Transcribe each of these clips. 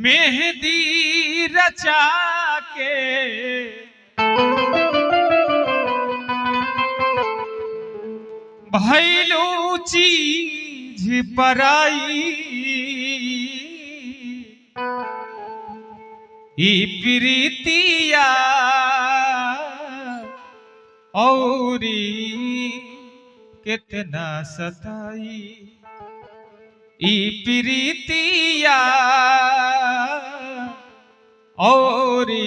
मेहंदी रचा के भइलू चीज पराई ई प्रीतिया औरी कितना सताई ई प्रीतिया औरी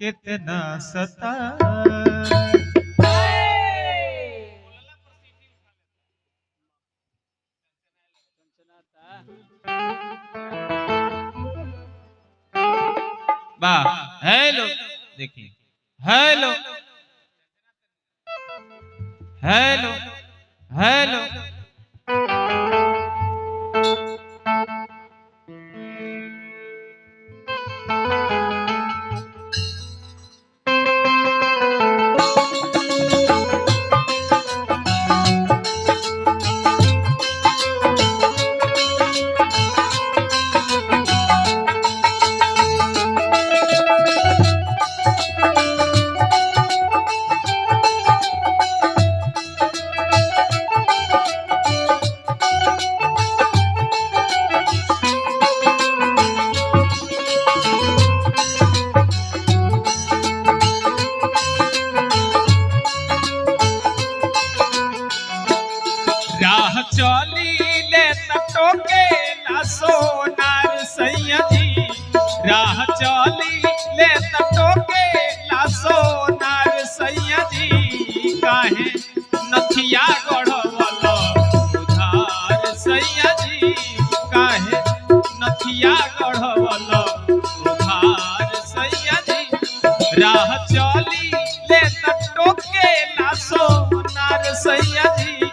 कितना सताई। वाह, हेलो देखिए, हेलो हेलो हेलो राह चली ले टोके ना सोनार सैया जी, राह चली ले टोके ना सोनार सैया जी, काहे नथिया गढ़वल उधार सैया जी, काहे नथिया गढ़वल उधार सैया जी, राह चली ले टोके ना सोनार सैया जी,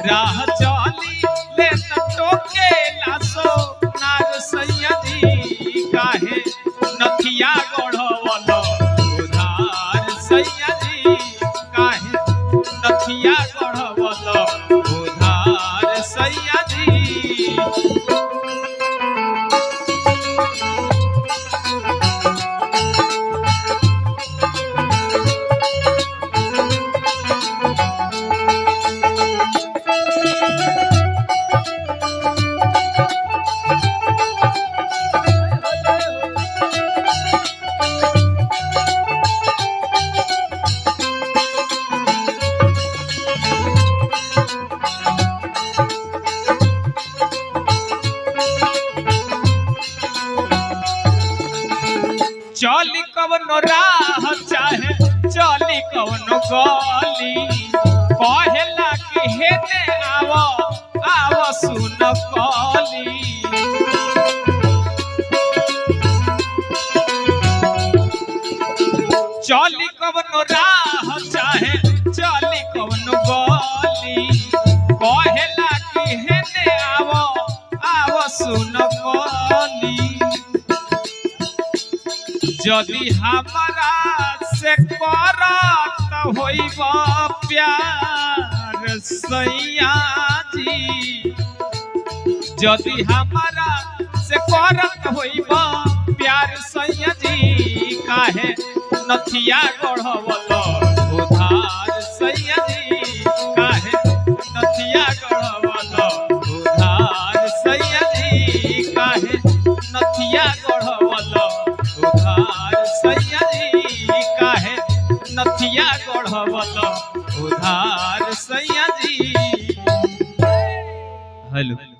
राह चली ले टोके ना सोनार सैया जी, काहे नथिया गढ़वल उधार सैया जी, काहे नथिया गढ़वल उधार सैया जी। चली कवनो राह चाहे चली कवनो गली, कहेला कि हेने आवो आवो सुन कली, चली कवनो राह चाहे चली कवनो गली, कहेला कि हेने आवो आवो सुन कली, यदि हमारा से करत होइब प्यार सैया जी, यदि हमारा से करत होइब प्यार सैया जी, काहे नथिया गढ़वल उधार सैया जी, काहे नथिया गढ़वल उधार सैया जी, काहे नथिया गढ़वल उधार सैया जी, काहे नथिया गढ़वल उधार सैया जी। हेलो।